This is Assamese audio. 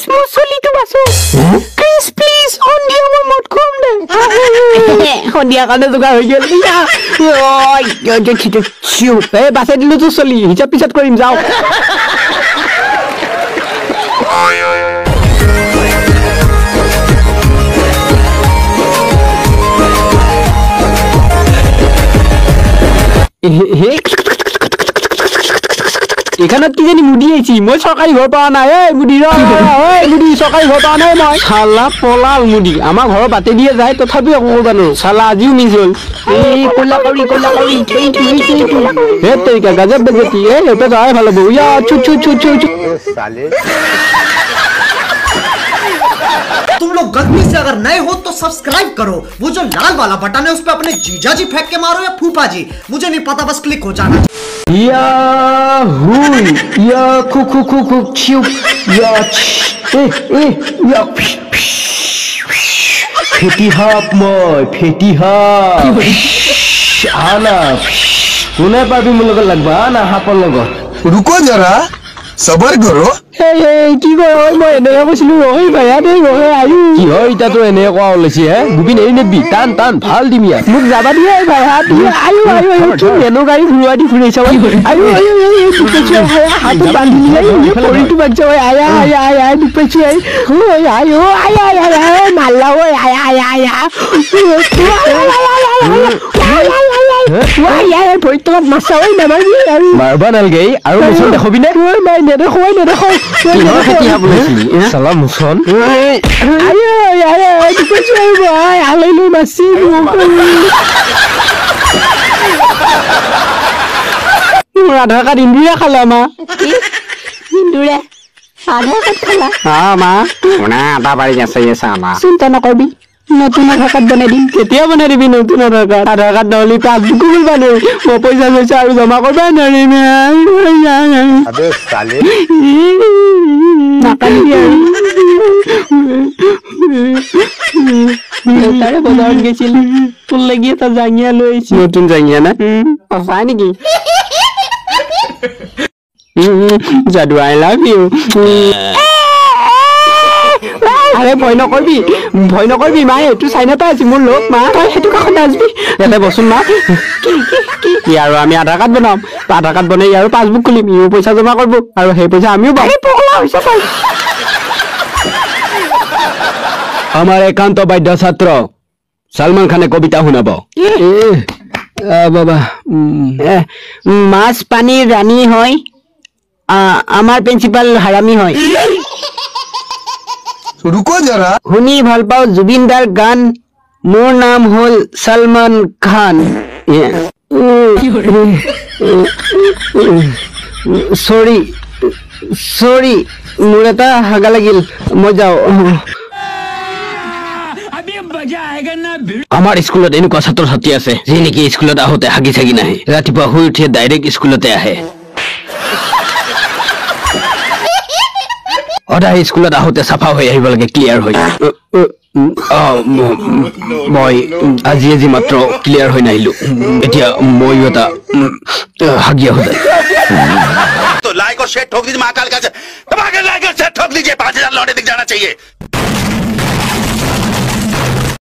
প্লিজ মুছলিটো বাছো ক্ৰিস প্লিজ অন্ধিয়া মই মত কম দে অন্ধিয়া কাৰণে যোগাৰ হৈ গেল দিয়া ওই চিউ এ বাছে দিলো তো চলি হিচাপ পিছত কৰিম যাও এখানত কি জানি মুডি আইছি মই সরকারি ঘর পাওয়া নাই এই মুডি এই মুডি সরকারি ঘর পাওয়া নাই মই শালা পলাল মুডি আমার ঘর বাতে দিয়ে যায় তথাপি একো করবানো শালা আজিও মিস হল এই কোলা করি হে তরিকা গজব বেজতি এই এটা তো আয় ভালো বউ ইয়া চু চু চু চু साले तुम लोग गलती से अगर नए हो तो सब्सक्राइब करो वो जो लाल वाला बटन है उस पे अपने जीजा जी फेंक के मारो या फूफा जी मुझे नहीं पता बस क्लिक हो जाना या हुई या कु कु कु कु चिउ या ए या फेटी हाप মই फेटी हाप आना কোনে পাবি মোৰ লগত লাগবা না হাপৰ লগত रुको जरा सबर करो কি কয় মই এনে কৈছিলো ঐ ভাইয়া দে আয়ু কি হয় ইটা তো এনে কোৱা ওলাইছে হে গুবিন এৰি নেবি টান টান ভাল দিমিয়া মোক যাবা দিয়া ভাইয়া আয়ু কি এনো গাড়ী ঘুৰুৱা দি ফুৰিছা আয়ু দুপেচু হাত বান্ধি লৈ পৰিটো বাজছে আয়া দুপেচু আয়ু মাল্লা আয়া ভৰিটো মাছা মাৰবা নালগে আৰু মুছন দেখবি নে নেদেখো সালা মুছন আলাইলো মাছি আধাৰ কাৰ্ড ইন্দুৰে খালা মা ইন্দুৰে আধাৰ কাৰ্ড খালা মা শুনা আধা বাৰী আছে মা চিন্তা নকৰবি নতুন আধাৰ কাৰ্ড বনাই দিম কেতিয়া বনাই দিবি নতুন আধাৰ কাৰ্ড নহ'লে পাছবুকো খুলিবা নোৱাৰি মই পইচা চইচা আৰু জমা কৰিবা নোৱাৰিম अबे साले দেউতাৰে বজাৰত গৈছিল তোৰ লাগি এটা জাঙিয়া লৈ আহিছে নতুন জাঙিয়া না সঁচাই নেকি যাদু আই লাভ ইউ আরে ভয় নকৰবি মা এইটো চাই নাপাই আজি মোৰ লোক মা তই সেইটো কাষত নাচবি ইয়াতে বচোন মা কি আৰু আমি আধাৰ কাৰ্ড বনাম আধাৰ কাৰ্ড বনাই আৰু পাছবুক খুলিম ইও পইচা জমা কৰিব আৰু সেই পইচা আমিও পাম পগলা হৈছে তই আমাৰ একান্ত বাধ্য ছাত্ৰ সলমান খানে কবিতা শুনাব বাবা মাছ পানীৰ ৰাণী হয় আমাৰ প্ৰিন্সিপাল হাৰামি হয় रुको जरा শুনি ভাল পাও জুবিনদাৰ গান মোৰ নাম হল সলমান খান সৰি মোৰ এটা হাগা লাগিল মই যাও আমাৰ স্কুলত এনেকুৱা ছাত্ৰ ছাত্ৰী আছে যি নেকি স্কুলত আহোতে হাগি থাকি নাহে ৰাতিপুৱা শুই উঠি ডাইৰেক্ট স্কুলতে আহে অদা স্কুলত আহোতে চাফা হৈ আহিব লাগে ক্লিয়াৰ হৈ মই আজি মাত্ৰ ক্লিয়াৰ হৈ নাহিলো এতিয়া মই এটা হাগিয়া হৈ যায় तो लाइक और शेयर ठोक दीजिए महाकाल का दबा के लाइक और शेयर ठोक दीजिए 5000 लौटे दिख जाना चाहिए